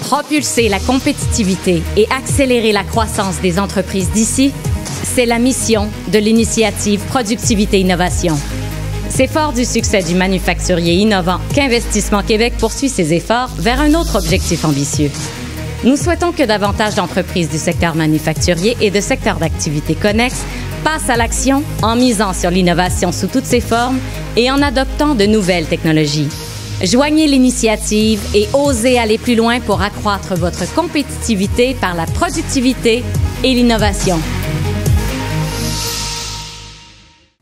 Propulser la compétitivité et accélérer la croissance des entreprises d'ici, c'est la mission de l'initiative Productivité-Innovation. C'est fort du succès du manufacturier innovant qu'Investissement Québec poursuit ses efforts vers un autre objectif ambitieux. Nous souhaitons que davantage d'entreprises du secteur manufacturier et de secteurs d'activité connexes passent à l'action en misant sur l'innovation sous toutes ses formes et en adoptant de nouvelles technologies. Joignez l'initiative et osez aller plus loin pour accroître votre compétitivité par la productivité et l'innovation.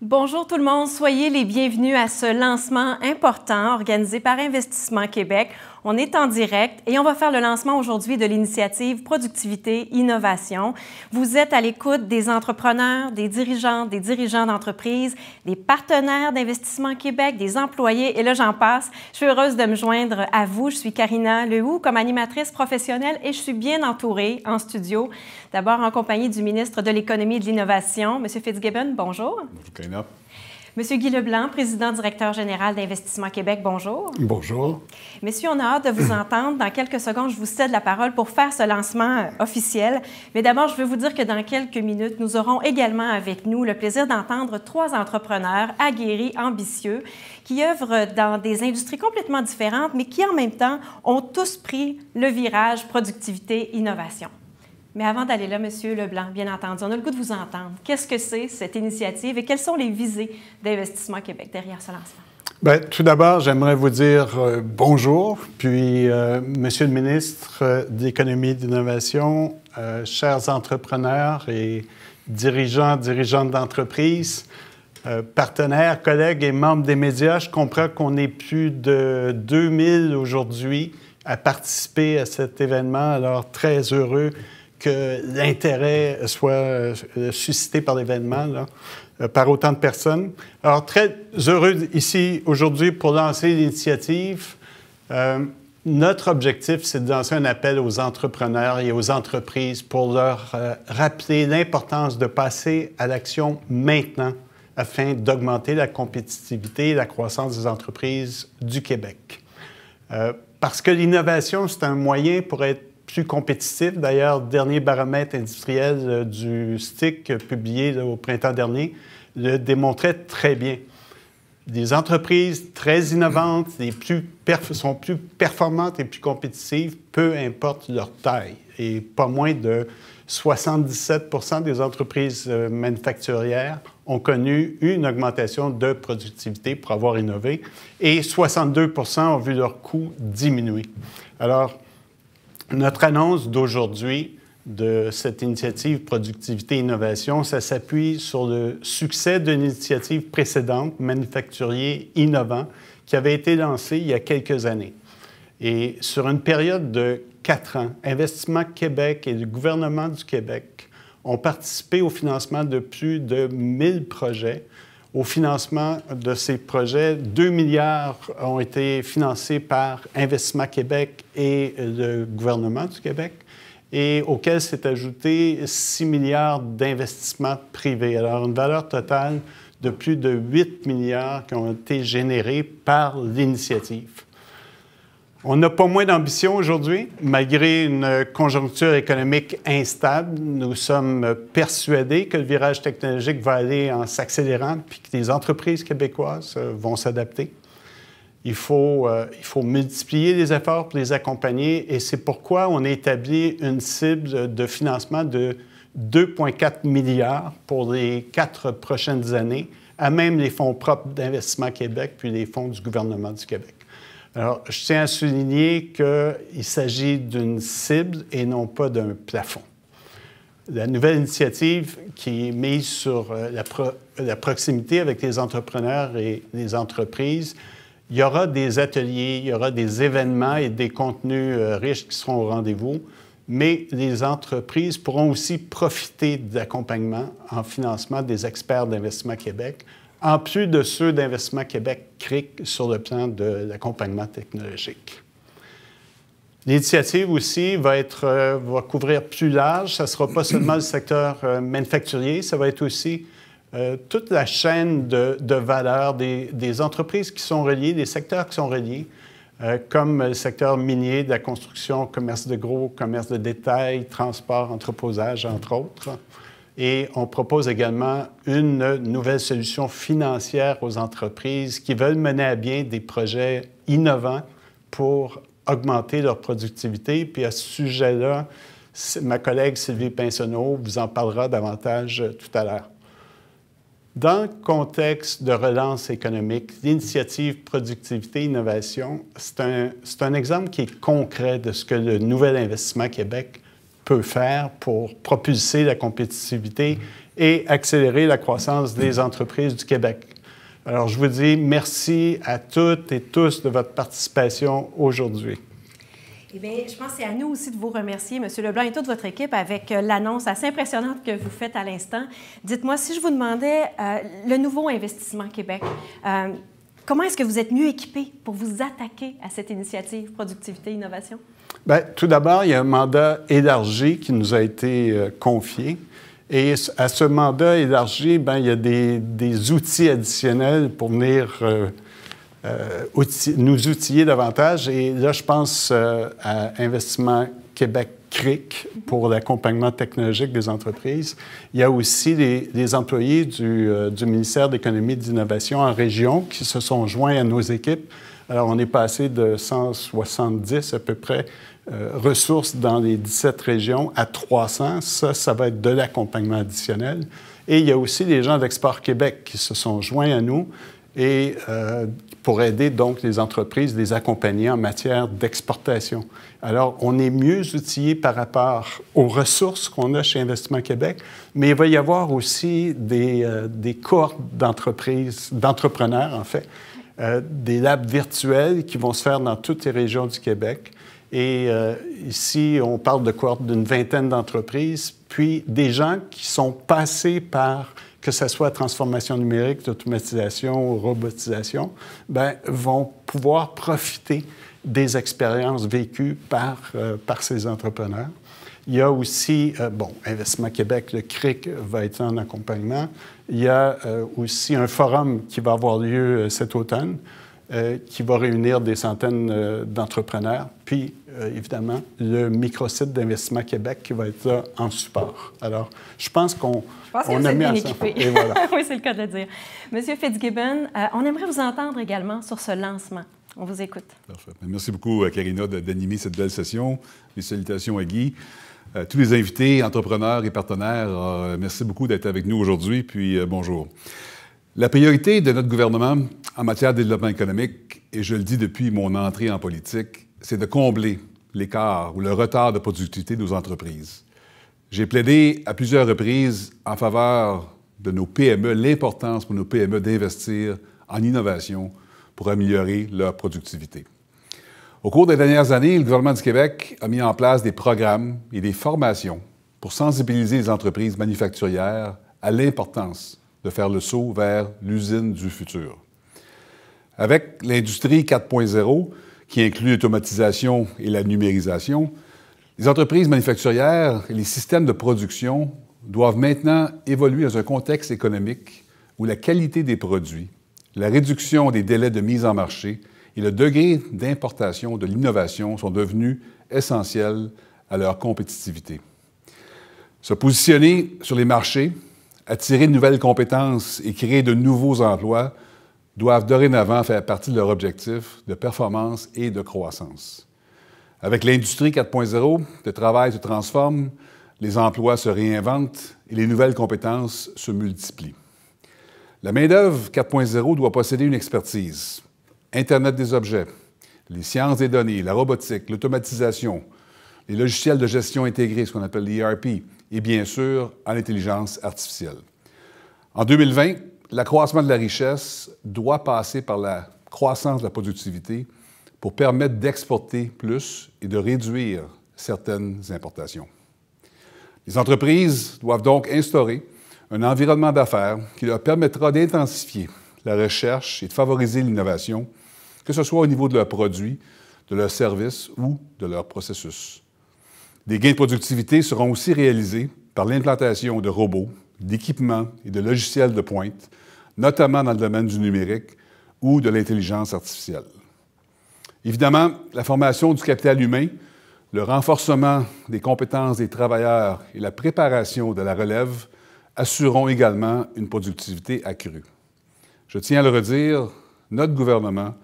Bonjour tout le monde, soyez les bienvenus à ce lancement important organisé par Investissement Québec. On est en direct et on va faire le lancement aujourd'hui de l'initiative Productivité Innovation. Vous êtes à l'écoute des entrepreneurs, des dirigeants d'entreprises, des partenaires d'Investissement Québec, des employés et là j'en passe. Je suis heureuse de me joindre à vous. Je suis Karina Lehoux comme animatrice professionnelle et je suis bien entourée en studio. D'abord en compagnie du ministre de l'Économie et de l'Innovation, M. Fitzgibbon. Bonjour. Bonjour Karina. Monsieur Guy Leblanc, président-directeur général d'Investissement Québec, bonjour. Bonjour. Messieurs, on a hâte de vous entendre. Dans quelques secondes, je vous cède la parole pour faire ce lancement officiel. Mais d'abord, je veux vous dire que dans quelques minutes, nous aurons également avec nous le plaisir d'entendre 3 entrepreneurs aguerris, ambitieux, qui œuvrent dans des industries complètement différentes, mais qui en même temps ont tous pris le virage productivité-innovation. Mais avant d'aller là, M. Leblanc, bien entendu, on a le goût de vous entendre. Qu'est-ce que c'est cette initiative et quelles sont les visées d'Investissement Québec derrière ce lancement? Bien, tout d'abord, j'aimerais vous dire bonjour, puis Monsieur le ministre de l'Économie et de l'Innovation, chers entrepreneurs et dirigeantes d'entreprise, partenaires, collègues et membres des médias, je comprends qu'on est plus de 2000 aujourd'hui à participer à cet événement, alors très heureux que l'intérêt soit suscité par l'événement, par autant de personnes. Alors, très heureux ici aujourd'hui pour lancer l'initiative. Notre objectif, c'est de lancer un appel aux entrepreneurs et aux entreprises pour leur rappeler l'importance de passer à l'action maintenant afin d'augmenter la compétitivité et la croissance des entreprises du Québec. Parce que l'innovation, c'est un moyen pour être plus compétitif. D'ailleurs, le dernier baromètre industriel du STIC publié au printemps dernier le démontrait très bien. Des entreprises très innovantes, sont plus performantes et plus compétitives, peu importe leur taille. Et pas moins de 77 % des entreprises manufacturières ont connu une augmentation de productivité pour avoir innové et 62 % ont vu leurs coûts diminuer. Alors, notre annonce d'aujourd'hui de cette initiative Productivité-Innovation, ça s'appuie sur le succès d'une initiative précédente, Manufacturier innovant, qui avait été lancée il y a quelques années. Et sur une période de 4 ans, Investissement Québec et le gouvernement du Québec ont participé au financement de plus de 1000 projets. Au financement de ces projets, 2 milliards ont été financés par Investissement Québec et le gouvernement du Québec, et auquel s'est ajouté 6 milliards d'investissements privés. Alors, une valeur totale de plus de 8 milliards qui ont été générés par l'initiative. On n'a pas moins d'ambition aujourd'hui. Malgré une conjoncture économique instable, nous sommes persuadés que le virage technologique va aller en s'accélérant puis que les entreprises québécoises vont s'adapter. Il faut multiplier les efforts pour les accompagner et c'est pourquoi on a établi une cible de financement de 2,4 milliards pour les 4 prochaines années, à même les fonds propres d'Investissement Québec puis les fonds du gouvernement du Québec. Alors, je tiens à souligner qu'il s'agit d'une cible et non pas d'un plafond. La nouvelle initiative qui est mise sur la proximité avec les entrepreneurs et les entreprises, il y aura des ateliers, il y aura des événements et des contenus riches qui seront au rendez-vous, mais les entreprises pourront aussi profiter de l'accompagnement en financement des experts d'Investissement Québec, en plus de ceux d'Investissement Québec CRIC sur le plan de l'accompagnement technologique. L'initiative aussi va couvrir plus large. Ça ne sera pas seulement le secteur manufacturier, ça va être aussi toute la chaîne de valeur des entreprises qui sont reliées, des secteurs qui sont reliés, comme le secteur minier, de la construction, commerce de gros, commerce de détail, transport, entreposage, entre autres. Et on propose également une nouvelle solution financière aux entreprises qui veulent mener à bien des projets innovants pour augmenter leur productivité. Puis à ce sujet-là, ma collègue Sylvie Pinsonneau vous en parlera davantage tout à l'heure. Dans le contexte de relance économique, l'initiative Productivité-Innovation, c'est un exemple qui est concret de ce que le Nouvel Investissement Québec peut faire pour propulser la compétitivité et accélérer la croissance des entreprises du Québec. Alors, je vous dis merci à toutes et tous de votre participation aujourd'hui. Eh bien, je pense que c'est à nous aussi de vous remercier, M. Leblanc et toute votre équipe, avec l'annonce assez impressionnante que vous faites à l'instant. Dites-moi, si je vous demandais le Nouveau Investissement Québec, comment est-ce que vous êtes mieux équipé pour vous attaquer à cette initiative Productivité-Innovation? Bien, tout d'abord, il y a un mandat élargi qui nous a été confié. Et à ce mandat élargi, bien, il y a des outils additionnels pour venir nous outiller davantage. Et là, je pense à Investissement Québec CRIC pour l'accompagnement technologique des entreprises. Il y a aussi les employés du ministère de l'Économie et de l'Innovation en région qui se sont joints à nos équipes. Alors, on est passé de 170 à peu près ressources dans les 17 régions à 300. Ça va être de l'accompagnement additionnel. Et il y a aussi les gens d'Export Québec qui se sont joints à nous et pour aider donc les entreprises, les accompagner en matière d'exportation. Alors, on est mieux outillé par rapport aux ressources qu'on a chez Investissement Québec, mais il va y avoir aussi des cohortes d'entreprises, d'entrepreneurs en fait, des labs virtuels qui vont se faire dans toutes les régions du Québec. Et ici, on parle de cohortes d'une vingtaine d'entreprises, puis des gens qui sont passés par, que ce soit transformation numérique, automatisation ou robotisation, bien, vont pouvoir profiter des expériences vécues par ces entrepreneurs. Il y a aussi, Investissement Québec, le CRIC va être en accompagnement. Il y a aussi un forum qui va avoir lieu cet automne, qui va réunir des centaines d'entrepreneurs. Puis, évidemment, le microsite d'Investissement Québec qui va être là en support. Alors, je pense qu'on a mis ensemble. Et voilà. Oui, c'est le cas de le dire. Monsieur Fitzgibbon, on aimerait vous entendre également sur ce lancement. On vous écoute. Parfait. Merci beaucoup, Karina, d'animer cette belle session. Mes salutations à Guy. Tous les invités, entrepreneurs et partenaires, merci beaucoup d'être avec nous aujourd'hui, puis bonjour. La priorité de notre gouvernement en matière de développement économique, et je le dis depuis mon entrée en politique, c'est de combler l'écart ou le retard de productivité de nos entreprises. J'ai plaidé à plusieurs reprises en faveur de nos PME, l'importance pour nos PME d'investir en innovation pour améliorer leur productivité. Au cours des dernières années, le gouvernement du Québec a mis en place des programmes et des formations pour sensibiliser les entreprises manufacturières à l'importance de faire le saut vers l'usine du futur. Avec l'industrie 4.0, qui inclut l'automatisation et la numérisation, les entreprises manufacturières et les systèmes de production doivent maintenant évoluer dans un contexte économique où la qualité des produits, la réduction des délais de mise en marché et le degré d'importation de l'innovation sont devenus essentiels à leur compétitivité. Se positionner sur les marchés, attirer de nouvelles compétences et créer de nouveaux emplois doivent dorénavant faire partie de leur objectif de performance et de croissance. Avec l'industrie 4.0, le travail se transforme, les emplois se réinventent et les nouvelles compétences se multiplient. La main-d'œuvre 4.0 doit posséder une expertise. Internet des objets, les sciences des données, la robotique, l'automatisation, les logiciels de gestion intégrés, ce qu'on appelle l'ERP, et bien sûr, en intelligence artificielle. En 2020, l'accroissement de la richesse doit passer par la croissance de la productivité pour permettre d'exporter plus et de réduire certaines importations. Les entreprises doivent donc instaurer un environnement d'affaires qui leur permettra d'intensifier la recherche et de favoriser l'innovation, que ce soit au niveau de leurs produits, de leurs services ou de leurs processus. Des gains de productivité seront aussi réalisés par l'implantation de robots, d'équipements et de logiciels de pointe, notamment dans le domaine du numérique ou de l'intelligence artificielle. Évidemment, la formation du capital humain, le renforcement des compétences des travailleurs et la préparation de la relève assureront également une productivité accrue. Je tiens à le redire, notre gouvernement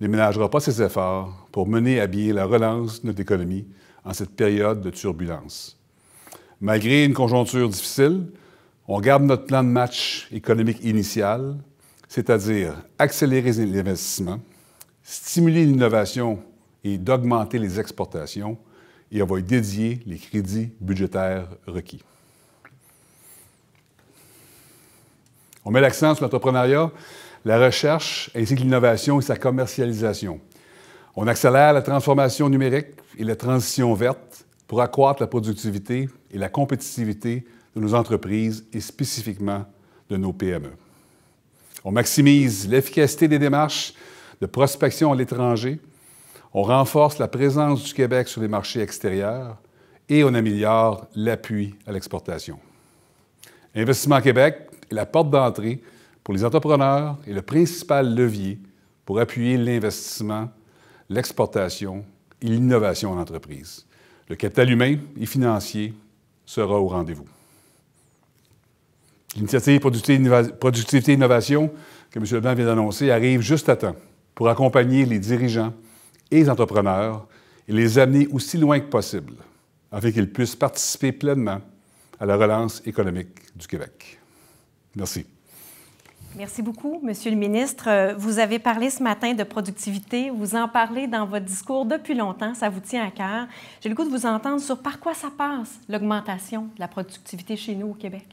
ne ménagera pas ses efforts pour mener à bien la relance de notre économie en cette période de turbulence. Malgré une conjoncture difficile, on garde notre plan de match économique initial, c'est-à-dire accélérer les investissements, stimuler l'innovation et d'augmenter les exportations, et on va y dédier les crédits budgétaires requis. On met l'accent sur l'entrepreneuriat, la recherche ainsi que l'innovation et sa commercialisation. On accélère la transformation numérique et la transition verte pour accroître la productivité et la compétitivité de nos entreprises et spécifiquement de nos PME. On maximise l'efficacité des démarches de prospection à l'étranger, on renforce la présence du Québec sur les marchés extérieurs et on améliore l'appui à l'exportation. Investissement Québec est la porte d'entrée pour les entrepreneurs et le principal levier pour appuyer l'investissement, l'exportation et l'innovation en entreprise. Le capital humain et financier sera au rendez-vous. L'initiative Productivité-Innovation que M. Leblanc vient d'annoncer arrive juste à temps pour accompagner les dirigeants et les entrepreneurs et les amener aussi loin que possible afin qu'ils puissent participer pleinement à la relance économique du Québec. Merci. Merci beaucoup, Monsieur le ministre. Vous avez parlé ce matin de productivité. Vous en parlez dans votre discours depuis longtemps. Ça vous tient à cœur. J'ai le goût de vous entendre sur par quoi ça passe, l'augmentation de la productivité chez nous au Québec.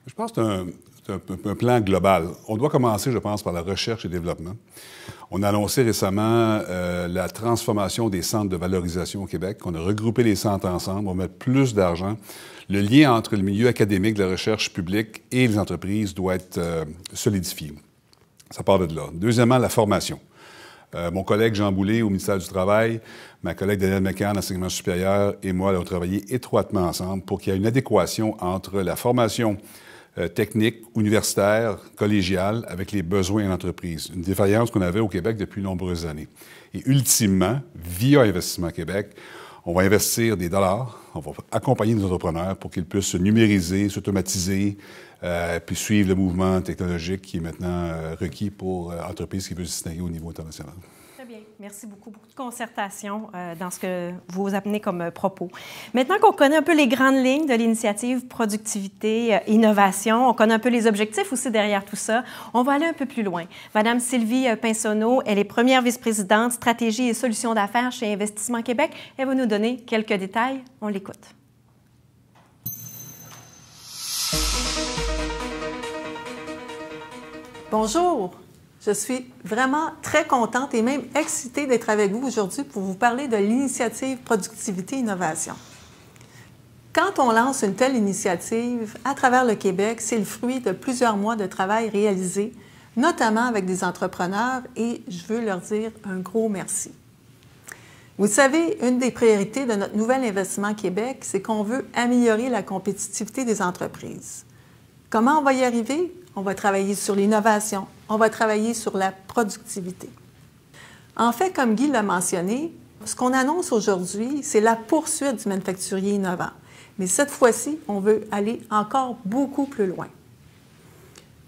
Je pense que c'est un plan global. On doit commencer, je pense, par la recherche et développement. On a annoncé récemment la transformation des centres de valorisation au Québec. On a regroupé les centres ensemble. On va mettre plus d'argent. Le lien entre le milieu académique, de la recherche publique et les entreprises doit être solidifié. Ça part de là. Deuxièmement, la formation. Mon collègue Jean Boulet au ministère du Travail, ma collègue Danielle McCann, enseignement supérieur, et moi avons travaillé étroitement ensemble pour qu'il y ait une adéquation entre la formation technique, universitaire, collégiale, avec les besoins de l'entreprise. Une défaillance qu'on avait au Québec depuis de nombreuses années. Et ultimement, via Investissement Québec, on va investir des dollars, on va accompagner nos entrepreneurs pour qu'ils puissent se numériser, s'automatiser, puis suivre le mouvement technologique qui est maintenant requis pour entreprises qui veulent se distinguer au niveau international. Très bien. Merci beaucoup. Beaucoup de concertation dans ce que vous amenez comme propos. Maintenant qu'on connaît un peu les grandes lignes de l'initiative Productivité, Innovation, on connaît un peu les objectifs aussi derrière tout ça, on va aller un peu plus loin. Madame Sylvie Pinsonneau, elle est première vice-présidente stratégie et solutions d'affaires chez Investissement Québec. Elle va nous donner quelques détails. On l'écoute. Bonjour. Je suis vraiment très contente et même excitée d'être avec vous aujourd'hui pour vous parler de l'initiative Productivité-Innovation. Quand on lance une telle initiative à travers le Québec, c'est le fruit de plusieurs mois de travail réalisé, notamment avec des entrepreneurs, et je veux leur dire un gros merci. Vous savez, une des priorités de notre nouvel Investissement Québec, c'est qu'on veut améliorer la compétitivité des entreprises. Comment on va y arriver? On va travailler sur l'innovation, on va travailler sur la productivité. En fait, comme Guy l'a mentionné, ce qu'on annonce aujourd'hui, c'est la poursuite du manufacturier innovant. Mais cette fois-ci, on veut aller encore beaucoup plus loin.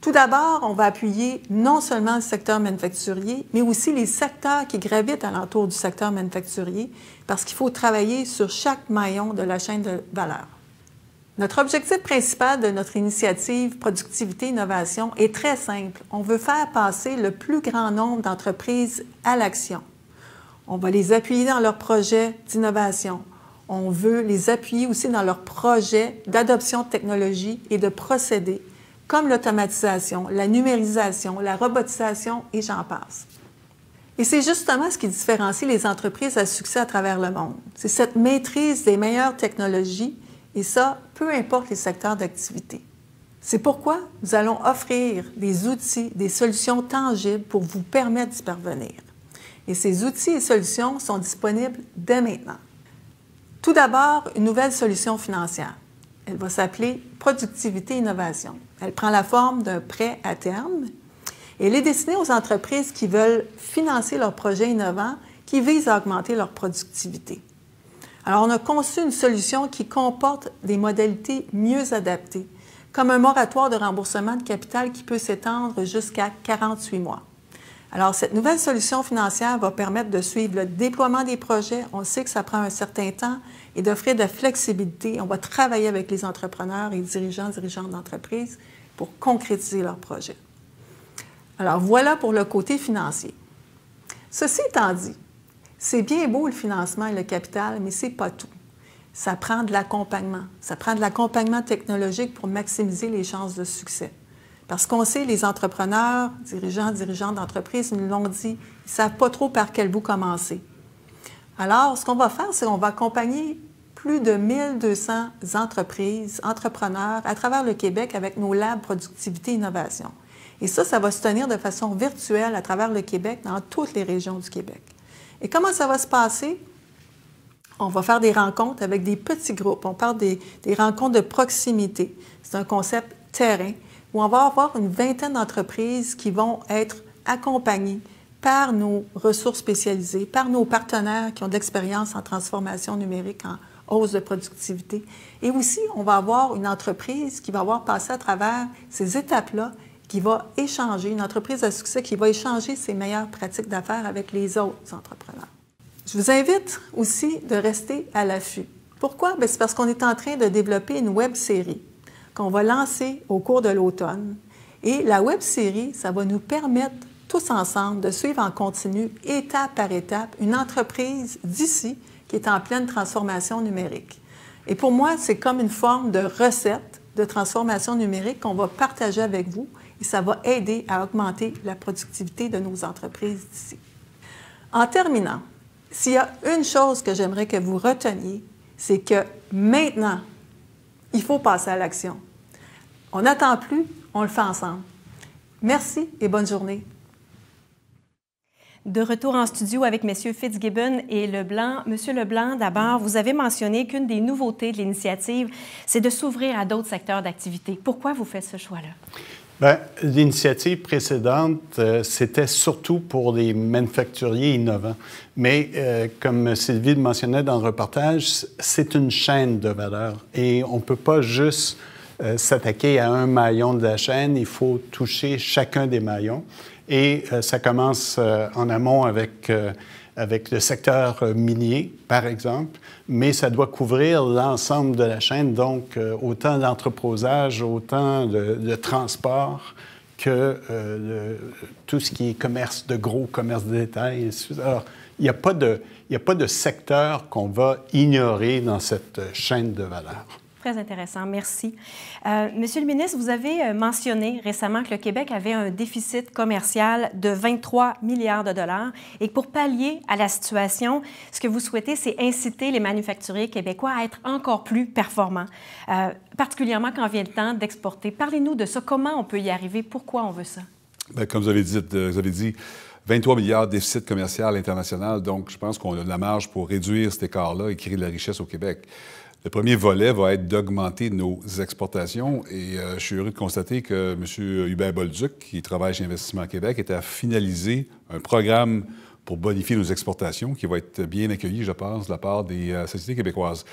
Tout d'abord, on va appuyer non seulement le secteur manufacturier, mais aussi les secteurs qui gravitent alentour du secteur manufacturier, parce qu'il faut travailler sur chaque maillon de la chaîne de valeur. Notre objectif principal de notre initiative Productivité-Innovation est très simple. On veut faire passer le plus grand nombre d'entreprises à l'action. On va les appuyer dans leurs projets d'innovation. On veut les appuyer aussi dans leurs projets d'adoption de technologies et de procédés, comme l'automatisation, la numérisation, la robotisation et j'en passe. Et c'est justement ce qui différencie les entreprises à succès à travers le monde. C'est cette maîtrise des meilleures technologies, et ça, peu importe les secteurs d'activité. C'est pourquoi nous allons offrir des outils, des solutions tangibles pour vous permettre d'y parvenir. Et ces outils et solutions sont disponibles dès maintenant. Tout d'abord, une nouvelle solution financière. Elle va s'appeler Productivité Innovation. Elle prend la forme d'un prêt à terme. Et elle est destinée aux entreprises qui veulent financer leurs projets innovants, qui visent à augmenter leur productivité. Alors, on a conçu une solution qui comporte des modalités mieux adaptées, comme un moratoire de remboursement de capital qui peut s'étendre jusqu'à 48 mois. Alors, cette nouvelle solution financière va permettre de suivre le déploiement des projets. On sait que ça prend un certain temps et d'offrir de la flexibilité. On va travailler avec les entrepreneurs et dirigeantes d'entreprise pour concrétiser leurs projets. Alors, voilà pour le côté financier. Ceci étant dit, c'est bien beau le financement et le capital, mais ce n'est pas tout. Ça prend de l'accompagnement. Ça prend de l'accompagnement technologique pour maximiser les chances de succès. Parce qu'on sait, les entrepreneurs, dirigeantes d'entreprise nous l'ont dit, ils ne savent pas trop par quel bout commencer. Alors, ce qu'on va faire, c'est qu'on va accompagner plus de 1200 entreprises, entrepreneurs à travers le Québec avec nos labs productivité et innovation. Et ça va se tenir de façon virtuelle à travers le Québec, dans toutes les régions du Québec. Et comment ça va se passer? On va faire des rencontres avec des petits groupes. On parle des rencontres de proximité. C'est un concept terrain où on va avoir une vingtaine d'entreprises qui vont être accompagnées par nos ressources spécialisées, par nos partenaires qui ont de l'expérience en transformation numérique, en hausse de productivité. Et aussi, on va avoir une entreprise qui va avoir passé à travers ces étapes-là, qui va échanger, une entreprise à succès qui va échanger ses meilleures pratiques d'affaires avec les autres entrepreneurs. Je vous invite aussi de rester à l'affût. Pourquoi? Bien, c'est parce qu'on est en train de développer une web-série qu'on va lancer au cours de l'automne. Et la web-série, ça va nous permettre tous ensemble de suivre en continu, étape par étape, une entreprise d'ici qui est en pleine transformation numérique. Et pour moi, c'est comme une forme de recette de transformation numérique qu'on va partager avec vous et ça va aider à augmenter la productivité de nos entreprises d'ici. En terminant, s'il y a une chose que j'aimerais que vous reteniez, c'est que maintenant, il faut passer à l'action. On n'attend plus, on le fait ensemble. Merci et bonne journée. De retour en studio avec M. Fitzgibbon et Leblanc. Monsieur Leblanc, d'abord, vous avez mentionné qu'une des nouveautés de l'initiative, c'est de s'ouvrir à d'autres secteurs d'activité. Pourquoi vous faites ce choix-là? Bien, l'initiative précédente, c'était surtout pour les manufacturiers innovants. Mais comme Sylvie le mentionnait dans le reportage, c'est une chaîne de valeur. Et on ne peut pas juste s'attaquer à un maillon de la chaîne, il faut toucher chacun des maillons. Et ça commence en amont avec le secteur minier, par exemple, mais ça doit couvrir l'ensemble de la chaîne, donc autant d'entreposage, autant de transport que tout ce qui est commerce de gros, commerce de détail. Alors, il n'y a pas de secteur qu'on va ignorer dans cette chaîne de valeur. Très intéressant, merci. Monsieur le ministre, vous avez mentionné récemment que le Québec avait un déficit commercial de 23 milliards de dollars et que pour pallier à la situation, ce que vous souhaitez, c'est inciter les manufacturiers québécois à être encore plus performants, particulièrement quand vient le temps d'exporter. Parlez-nous de ça, comment on peut y arriver, pourquoi on veut ça? Bien, comme vous avez dit, 23 milliards de déficit commercial international, donc je pense qu'on a de la marge pour réduire cet écart-là et créer de la richesse au Québec. Le premier volet va être d'augmenter nos exportations et je suis heureux de constater que M. Hubert Bolduc, qui travaille chez Investissement Québec, est à finaliser un programme pour bonifier nos exportations qui va être bien accueilli, je pense, de la part des sociétés québécoises.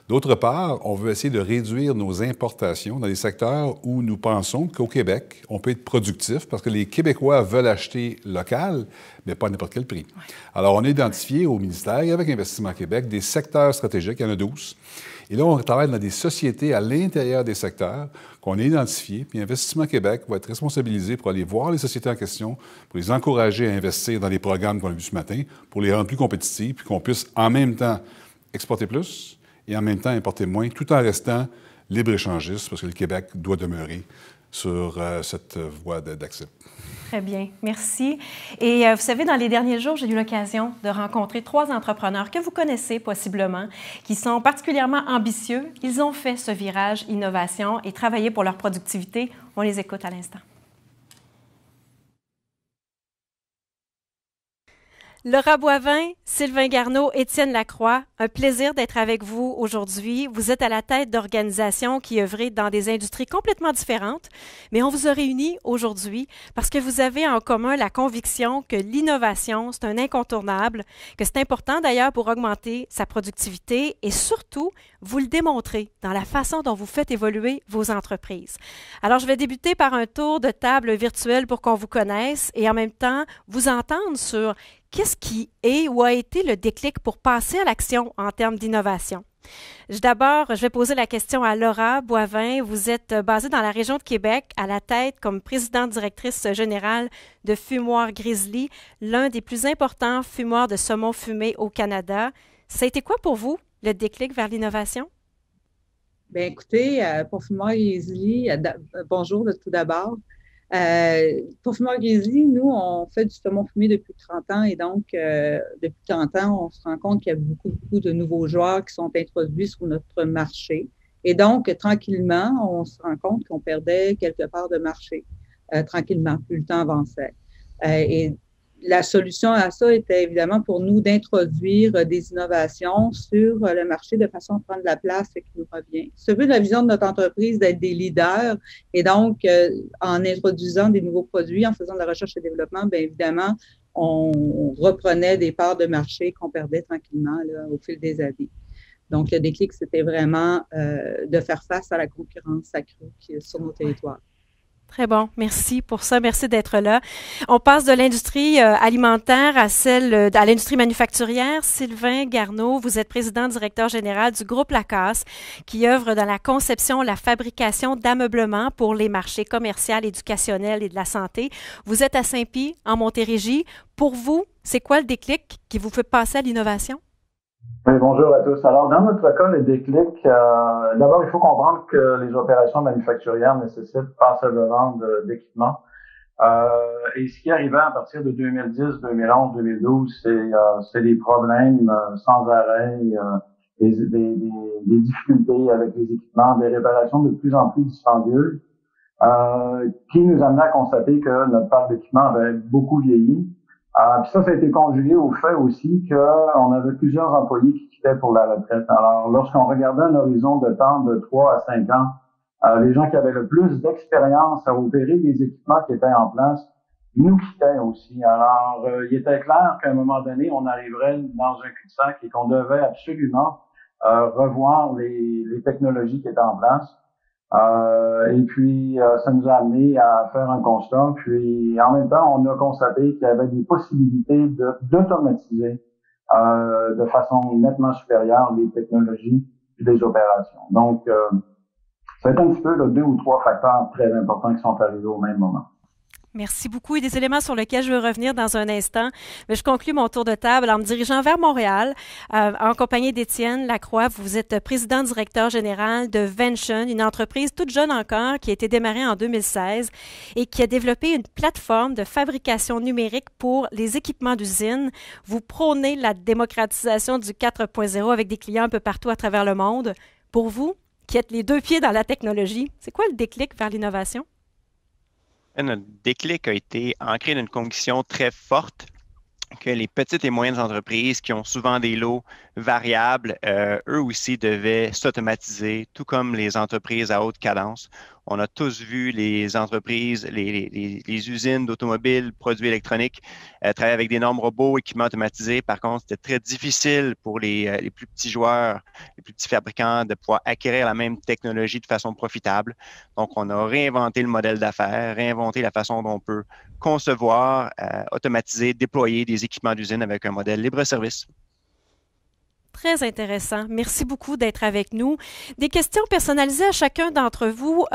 D'autre part, on veut essayer de réduire nos importations dans des secteurs où nous pensons qu'au Québec, on peut être productif parce que les Québécois veulent acheter local, mais pas à n'importe quel prix. Alors, on a identifié au ministère, avec Investissement Québec, des secteurs stratégiques, il y en a 12. Et là, on travaille dans des sociétés à l'intérieur des secteurs qu'on a identifiés, puis Investissement Québec va être responsabilisé pour aller voir les sociétés en question, pour les encourager à investir dans les programmes qu'on a vus ce matin, pour les rendre plus compétitifs, puis qu'on puisse en même temps exporter plus et en même temps importer moins, tout en restant libre-échangiste, parce que le Québec doit demeurer sur cette voie d'accès. Très bien, merci. Et vous savez, dans les derniers jours, j'ai eu l'occasion de rencontrer 3 entrepreneurs que vous connaissez possiblement, qui sont particulièrement ambitieux. Ils ont fait ce virage innovation et travaillé pour leur productivité. On les écoute à l'instant. Laura Boivin, Sylvain Garneau, Étienne Lacroix, un plaisir d'être avec vous aujourd'hui. Vous êtes à la tête d'organisations qui œuvrent dans des industries complètement différentes, mais on vous a réunis aujourd'hui parce que vous avez en commun la conviction que l'innovation, c'est un incontournable, que c'est important d'ailleurs pour augmenter sa productivité et surtout, vous le démontrez dans la façon dont vous faites évoluer vos entreprises. Alors, je vais débuter par un tour de table virtuel pour qu'on vous connaisse et en même temps, vous entendre sur qu'est-ce qui est ou a été le déclic pour passer à l'action en termes d'innovation? D'abord, je vais poser la question à Laura Boivin. Vous êtes basée dans la région de Québec, à la tête comme présidente directrice générale de Fumoir Grizzly, l'un des plus importants fumoirs de saumon fumé au Canada. Ça a été quoi pour vous, le déclic vers l'innovation? Bien, écoutez, pour Fumoir Grizzly, bonjour tout d'abord. Pour Fumoir Grizzly, nous, on fait du saumon fumé depuis 30 ans et donc, depuis 30 ans, on se rend compte qu'il y a beaucoup de nouveaux joueurs qui sont introduits sur notre marché. Et donc, tranquillement, on se rend compte qu'on perdait quelque part de marché, tranquillement, plus le temps avançait. Et la solution à ça était évidemment pour nous d'introduire des innovations sur le marché de façon à prendre la place qui nous revient. C'est un peu la vision de notre entreprise d'être des leaders et donc en introduisant des nouveaux produits, en faisant de la recherche et développement, bien évidemment, on reprenait des parts de marché qu'on perdait tranquillement là, au fil des années. Donc le déclic, c'était vraiment de faire face à la concurrence accrue qui est sur nos territoires. Très bon, merci pour ça, merci d'être là. On passe de l'industrie alimentaire à à l'industrie manufacturière. Sylvain Garneau, vous êtes président directeur général du groupe Lacasse, qui œuvre dans la conception, la fabrication d'ameublements pour les marchés commerciaux, éducationnels et de la santé. Vous êtes à Saint-Pie, en Montérégie. Pour vous, c'est quoi le déclic qui vous fait passer à l'innovation? Oui, bonjour à tous. Alors, dans notre cas, le déclic, d'abord, il faut comprendre que les opérations manufacturières nécessitent passablement d'équipements. Et ce qui arrivait à partir de 2010, 2011, 2012, c'est des problèmes sans arrêt, des difficultés avec les équipements, des réparations de plus en plus dispendieuses, qui nous amenaient à constater que notre parc d'équipement avait beaucoup vieilli. Puis ça a été conjugué au fait aussi qu'on avait plusieurs employés qui quittaient pour la retraite. Alors, lorsqu'on regardait un horizon de temps de 3 à 5 ans, les gens qui avaient le plus d'expérience à opérer les équipements qui étaient en place nous quittaient aussi. Alors, il était clair qu'à un moment donné, on arriverait dans un cul-de-sac et qu'on devait absolument revoir les technologies qui étaient en place. Et puis, ça nous a amené à faire un constat. Puis, en même temps, on a constaté qu'il y avait des possibilités d'automatiser de façon nettement supérieure les technologies et les opérations. Donc, ça a été un petit peu 2 ou 3 facteurs très importants qui sont arrivés au même moment. Merci beaucoup. Et des éléments sur lesquels je veux revenir dans un instant. Mais je conclue mon tour de table en me dirigeant vers Montréal, en compagnie d'Étienne Lacroix. Vous êtes président directeur général de Vention, une entreprise toute jeune encore qui a été démarrée en 2016 et qui a développé une plateforme de fabrication numérique pour les équipements d'usine. Vous prônez la démocratisation du 4.0 avec des clients un peu partout à travers le monde. Pour vous, qui êtes les 2 pieds dans la technologie, c'est quoi le déclic vers l'innovation? Notre déclic a été ancré dans une conviction très forte que les petites et moyennes entreprises qui ont souvent des lots variables, eux aussi devaient s'automatiser, tout comme les entreprises à haute cadence. On a tous vu les entreprises, les usines d'automobiles, produits électroniques, travailler avec d'énormes robots, équipements automatisés. Par contre, c'était très difficile pour les plus petits joueurs, les plus petits fabricants de pouvoir acquérir la même technologie de façon profitable. Donc, on a réinventé le modèle d'affaires, réinventé la façon dont on peut concevoir, automatiser, déployer des équipements d'usine avec un modèle libre-service. Très intéressant. Merci beaucoup d'être avec nous. Des questions personnalisées à chacun d'entre vous.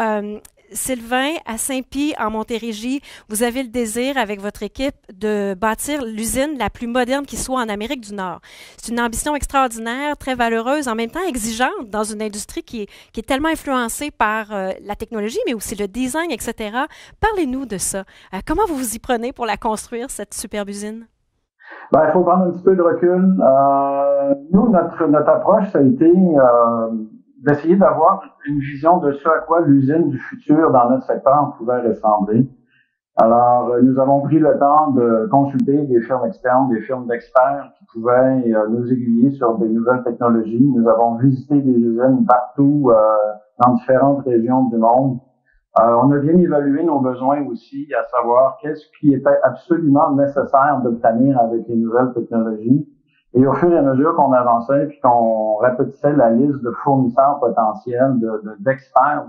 Sylvain, à Saint-Pie, en Montérégie, vous avez le désir, avec votre équipe, de bâtir l'usine la plus moderne qui soit en Amérique du Nord. C'est une ambition extraordinaire, très valeureuse, en même temps exigeante dans une industrie qui est tellement influencée par la technologie, mais aussi le design, etc. Parlez-nous de ça. Comment vous vous y prenez pour la construire, cette superbe usine? Ben, il faut prendre un petit peu de recul. Nous, notre approche, ça a été d'essayer d'avoir une vision de ce à quoi l'usine du futur dans notre secteur pouvait ressembler. Alors, nous avons pris le temps de consulter des firmes externes, des firmes d'experts qui pouvaient nous aiguiller sur des nouvelles technologies. Nous avons visité des usines partout dans différentes régions du monde. On a bien évalué nos besoins aussi, à savoir qu'est-ce qui était absolument nécessaire d'obtenir avec les nouvelles technologies. Et au fur et à mesure qu'on avançait puis qu'on répétissait la liste de fournisseurs potentiels, d'experts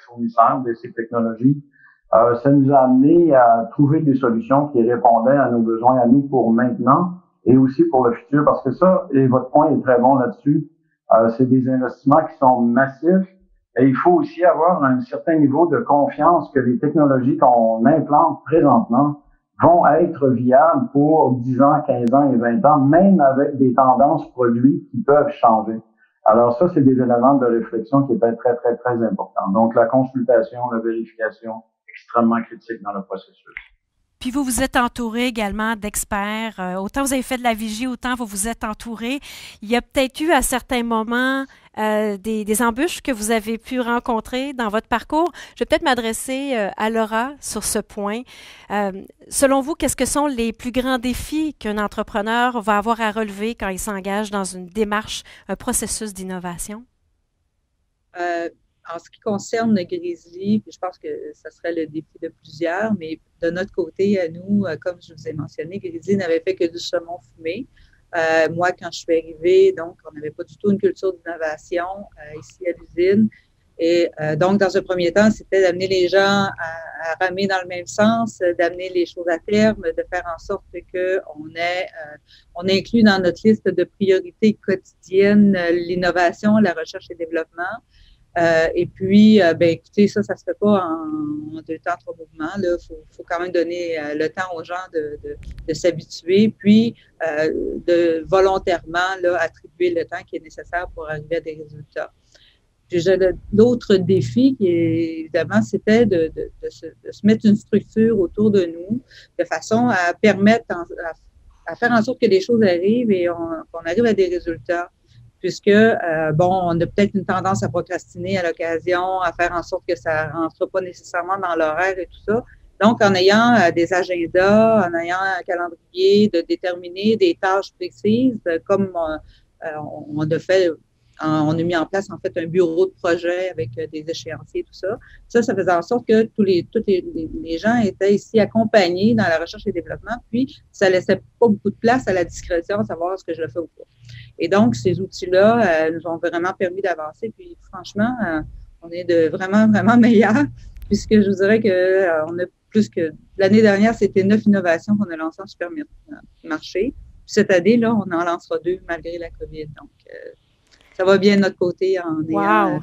fournisseurs de ces technologies, ça nous a amené à trouver des solutions qui répondaient à nos besoins à nous pour maintenant et aussi pour le futur. Parce que ça, et votre point est très bon là-dessus, c'est des investissements qui sont massifs et il faut aussi avoir un certain niveau de confiance que les technologies qu'on implante présentement vont être viables pour 10 ans, 15 ans et 20 ans, même avec des tendances produits qui peuvent changer. Alors ça, c'est des éléments de réflexion qui étaient très, très, très importants. Donc, la consultation, la vérification, extrêmement critique dans le processus. Puis vous vous êtes entouré également d'experts. Autant vous avez fait de la vigie, autant vous vous êtes entouré. Il y a peut-être eu à certains moments des embûches que vous avez pu rencontrer dans votre parcours. Je vais peut-être m'adresser à Laura sur ce point. Selon vous, qu'est-ce que sont les plus grands défis qu'un entrepreneur va avoir à relever quand il s'engage dans une démarche, un processus d'innovation? En ce qui concerne le Grizzly, puis je pense que ça serait le défi de plusieurs, mais de notre côté, à nous, comme je vous ai mentionné, Grizzly n'avait fait que du saumon fumé. Moi, quand je suis arrivée, donc, on n'avait pas du tout une culture d'innovation ici à l'usine. Et donc, dans un premier temps, c'était d'amener les gens à ramer dans le même sens, d'amener les choses à terme, de faire en sorte qu'on inclut dans notre liste de priorités quotidiennes l'innovation, la recherche et le développement. Et puis, écoutez, ça se fait pas en 2 temps, 3 mouvements. Là, faut quand même donner le temps aux gens de s'habituer, puis de volontairement attribuer le temps qui est nécessaire pour arriver à des résultats. Puis l'autre défi, qui évidemment, c'était de se mettre une structure autour de nous, de façon à permettre, à faire en sorte que les choses arrivent et qu'on arrive à des résultats. Puisque, on a peut-être une tendance à procrastiner à l'occasion, à faire en sorte que ça ne rentre pas nécessairement dans l'horaire et tout ça. Donc, en ayant des agendas, en ayant un calendrier, de déterminer des tâches précises, comme on a fait, on a mis en place en fait un bureau de projet avec des échéanciers, tout ça. Ça faisait en sorte que tous les gens étaient ici accompagnés dans la recherche et développement, puis ça laissait pas beaucoup de place à la discrétion, à savoir ce que je le fais ou pas. Et donc, ces outils-là nous ont vraiment permis d'avancer. Puis, franchement, on est vraiment, vraiment meilleurs, puisque je vous dirais qu'on a plus que... L'année dernière, c'était 9 innovations qu'on a lancées en supermarché. Puis cette année, là, on en lancera 2 malgré la COVID. Donc, ça va bien de notre côté en ayant...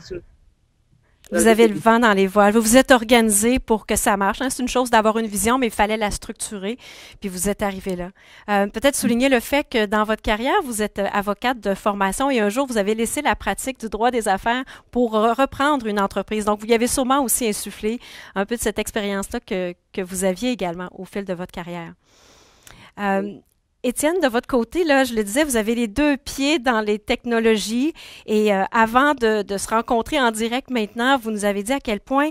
Vous avez le vent dans les voiles. Vous vous êtes organisé pour que ça marche. Hein? C'est une chose d'avoir une vision, mais il fallait la structurer. Puis vous êtes arrivé là. Peut-être souligner le fait que dans votre carrière, vous êtes avocate de formation et un jour, vous avez laissé la pratique du droit des affaires pour reprendre une entreprise. Donc, vous y avez sûrement aussi insufflé un peu de cette expérience-là que vous aviez également au fil de votre carrière. Étienne, de votre côté, là, je le disais, vous avez les 2 pieds dans les technologies et avant de se rencontrer en direct maintenant, vous nous avez dit à quel point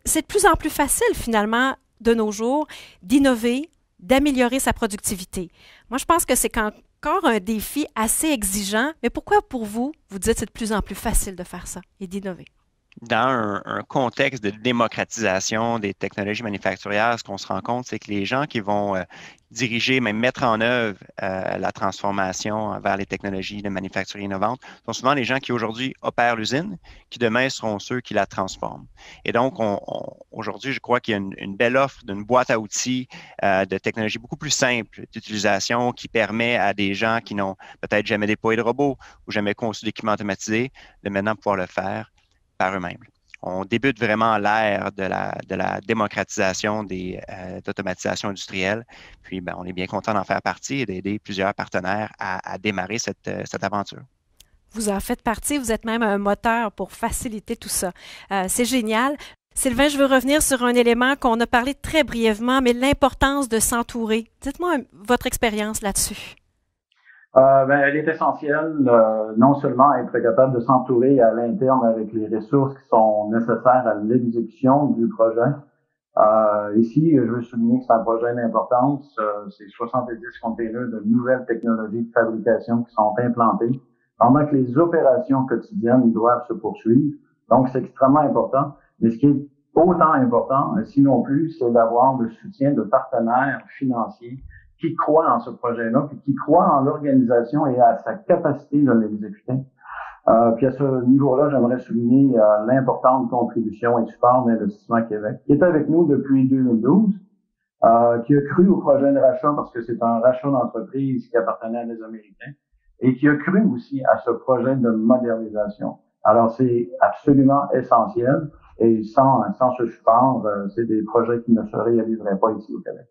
c'est de plus en plus facile finalement de nos jours d'innover, d'améliorer sa productivité. Moi, je pense que c'est encore un défi assez exigeant, mais pourquoi pour vous, vous dites que c'est de plus en plus facile de faire ça et d'innover? Dans un contexte de démocratisation des technologies manufacturières, ce qu'on se rend compte, c'est que les gens qui vont diriger, même mettre en œuvre la transformation vers les technologies de manufacture innovantes sont souvent les gens qui aujourd'hui opèrent l'usine, qui demain seront ceux qui la transforment. Et donc, aujourd'hui, je crois qu'il y a une belle offre d'une boîte à outils de technologies beaucoup plus simples d'utilisation qui permet à des gens qui n'ont peut-être jamais déployé de robots ou jamais conçu d'équipements automatisés de maintenant pouvoir le faire par eux-mêmes. On débute vraiment l'ère de la démocratisation d'automatisation industrielle. Puis, on est bien content d'en faire partie et d'aider plusieurs partenaires à démarrer cette aventure. Vous en faites partie, vous êtes même un moteur pour faciliter tout ça. C'est génial. Sylvain, je veux revenir sur un élément qu'on a parlé très brièvement, mais l'importance de s'entourer. Dites-moi votre expérience là-dessus. Elle est essentielle, non seulement être capable de s'entourer à l'interne avec les ressources qui sont nécessaires à l'exécution du projet, Ici, je veux souligner que c'est un projet d'importance. C'est 70 containers de nouvelles technologies de fabrication qui sont implantées, pendant que les opérations quotidiennes doivent se poursuivre. Donc, c'est extrêmement important. Mais ce qui est autant important, sinon plus, c'est d'avoir le soutien de partenaires financiers qui croient en ce projet-là, puis qui croient en l'organisation et à sa capacité de l'exécuter. Puis à ce niveau-là, j'aimerais souligner l'importante contribution et support d'Investissement Québec, qui est avec nous depuis 2012, qui a cru au projet de rachat parce que c'est un rachat d'entreprise qui appartenait à des Américains, et qui a cru aussi à ce projet de modernisation. Alors, c'est absolument essentiel, et sans ce support, c'est des projets qui ne se réaliseraient pas ici au Québec.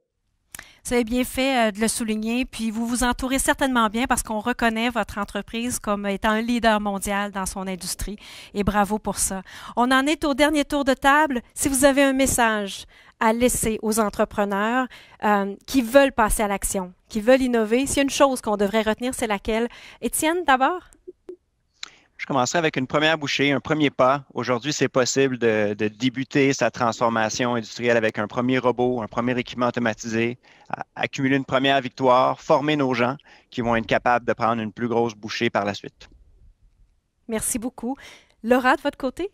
Vous avez bien fait de le souligner, puis vous vous entourez certainement bien parce qu'on reconnaît votre entreprise comme étant un leader mondial dans son industrie, et bravo pour ça. On en est au dernier tour de table. Si vous avez un message à laisser aux entrepreneurs qui veulent passer à l'action, qui veulent innover, s'il y a une chose qu'on devrait retenir, c'est laquelle? Étienne, d'abord? Je commencerai avec une première bouchée, un premier pas. Aujourd'hui, c'est possible de débuter sa transformation industrielle avec un premier robot, un premier équipement automatisé, accumuler une première victoire, former nos gens qui vont être capables de prendre une plus grosse bouchée par la suite. Merci beaucoup. Laura, de votre côté?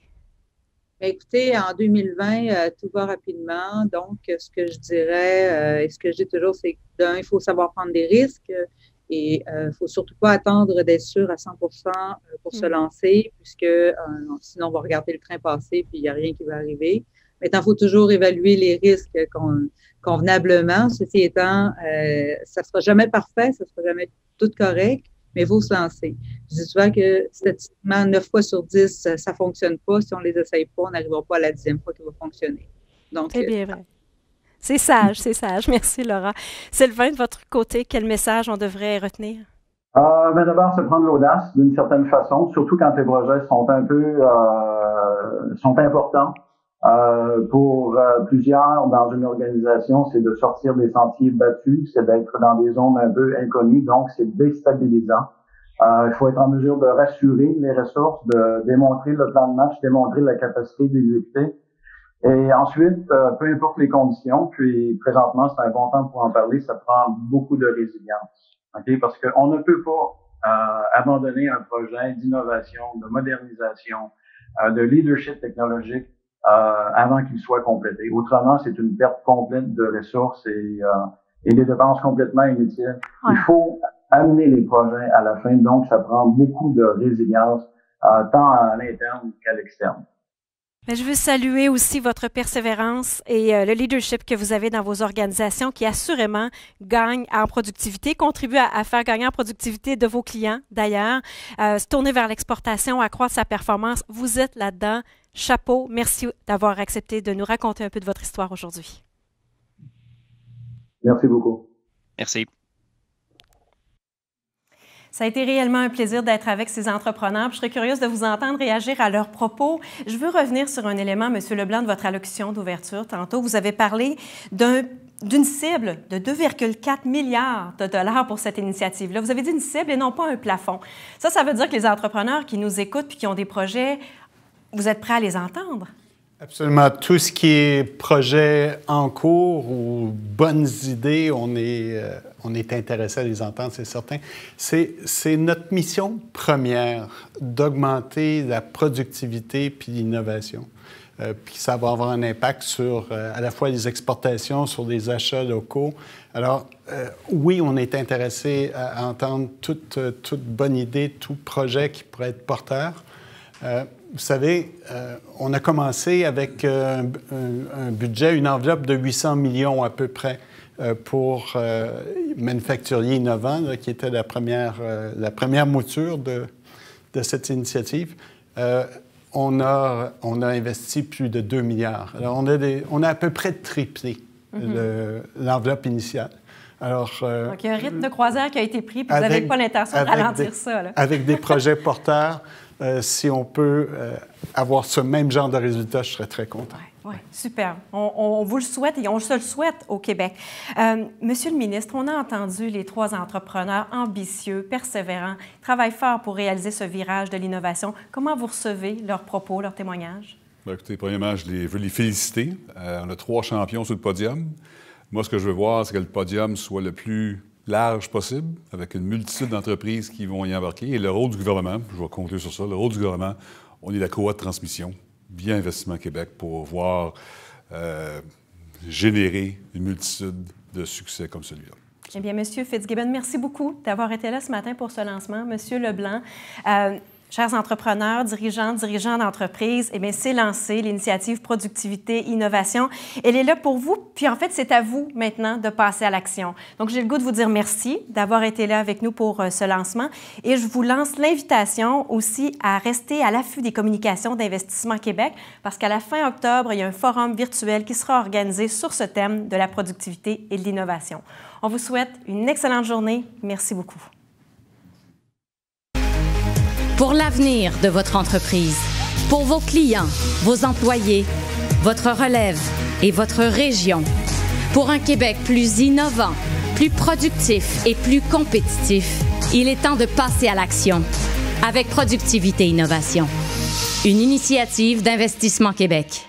Écoutez, en 2020, tout va rapidement. Donc, ce que je dirais et ce que je dis toujours, c'est que d'un, il faut savoir prendre des risques. Et il ne faut surtout pas attendre d'être sûr à 100% pour se lancer, puisque sinon on va regarder le train passer puis il n'y a rien qui va arriver. Mais il faut toujours évaluer les risques convenablement. Ceci étant, ça ne sera jamais parfait, ça ne sera jamais tout correct, mais il faut se lancer. Je dis souvent que statistiquement, 9 fois sur 10, ça ne fonctionne pas. Si on ne les essaye pas, on n'arrivera pas à la 10e fois qu'il va fonctionner. Donc, c'est bien vrai. C'est sage, c'est sage. Merci, Laura. Sylvain, de votre côté, quel message on devrait retenir? Ben d'abord, c'est prendre l'audace d'une certaine façon, surtout quand les projets sont un peu sont importants. Pour plusieurs dans une organisation, c'est de sortir des sentiers battus, c'est d'être dans des zones un peu inconnues, donc c'est déstabilisant. Il faut être en mesure de rassurer les ressources, de démontrer le plan de match, démontrer la capacité d'exécuter. Et ensuite, peu importe les conditions, puis présentement, c'est un bon temps pour en parler, ça prend beaucoup de résilience. Okay? Parce qu'on ne peut pas abandonner un projet d'innovation, de modernisation, de leadership technologique avant qu'il soit complété. Autrement, c'est une perte complète de ressources et des dépenses complètement inutiles. Ouais. Il faut amener les projets à la fin, donc ça prend beaucoup de résilience, tant à l'interne qu'à l'externe. Mais je veux saluer aussi votre persévérance et le leadership que vous avez dans vos organisations qui assurément gagnent en productivité, contribuent à faire gagner en productivité de vos clients d'ailleurs, se tourner vers l'exportation, accroître sa performance. Vous êtes là-dedans. Chapeau. Merci d'avoir accepté de nous raconter un peu de votre histoire aujourd'hui. Merci beaucoup. Merci. Ça a été réellement un plaisir d'être avec ces entrepreneurs. Je serais curieuse de vous entendre réagir à leurs propos. Je veux revenir sur un élément, M. Leblanc, de votre allocution d'ouverture. Tantôt, vous avez parlé d'une cible de 2,4 milliards de dollars pour cette initiative-là. Vous avez dit une cible et non pas un plafond. Ça veut dire que les entrepreneurs qui nous écoutent et qui ont des projets, vous êtes prêts à les entendre? Absolument. Tout ce qui est projet en cours ou bonnes idées, on est intéressé à les entendre, c'est certain. C'est notre mission première d'augmenter la productivité puis l'innovation. Puis ça va avoir un impact sur à la fois les exportations, sur les achats locaux. Alors, oui, on est intéressé à entendre toute bonne idée, tout projet qui pourrait être porteur. Vous savez, on a commencé avec un budget, une enveloppe de 800 millions à peu près pour manufacturiers innovants, là, qui était la première mouture de cette initiative. On a investi plus de 2 milliards. Alors, on a à peu près triplé l'enveloppe initiale. Alors, donc, il y a un rythme de croisière qui a été pris, puis vous n'avez pas l'intention de ralentir ça. Là. Avec des projets porteurs, si on peut avoir ce même genre de résultat, je serais très content. Oui, super. On vous le souhaite et on se le souhaite au Québec. Monsieur le ministre, on a entendu les 3 entrepreneurs ambitieux, persévérants, travaillent fort pour réaliser ce virage de l'innovation. Comment vous recevez leurs propos, leurs témoignages? Bien, écoutez, premièrement, je veux les féliciter. On a 3 champions sur le podium. Moi, ce que je veux voir, c'est que le podium soit le plus large possible, avec une multitude d'entreprises qui vont y embarquer. Et le rôle du gouvernement, je vais conclure sur ça, le rôle du gouvernement, on est la cohorte de transmission via Investissement Québec pour voir générer une multitude de succès comme celui-là. Eh bien, M. Fitzgibbon, merci beaucoup d'avoir été là ce matin pour ce lancement. M. Leblanc, chers entrepreneurs, dirigeants d'entreprises, eh bien, c'est lancé, l'initiative Productivité, Innovation. Elle est là pour vous, puis en fait, c'est à vous maintenant de passer à l'action. Donc, j'ai le goût de vous dire merci d'avoir été là avec nous pour ce lancement et je vous lance l'invitation aussi à rester à l'affût des communications d'Investissement Québec parce qu'à la fin octobre, il y a un forum virtuel qui sera organisé sur ce thème de la productivité et de l'innovation. On vous souhaite une excellente journée. Merci beaucoup. Pour l'avenir de votre entreprise, pour vos clients, vos employés, votre relève et votre région, pour un Québec plus innovant, plus productif et plus compétitif, il est temps de passer à l'action avec Productivité Innovation, une initiative d'Investissement Québec.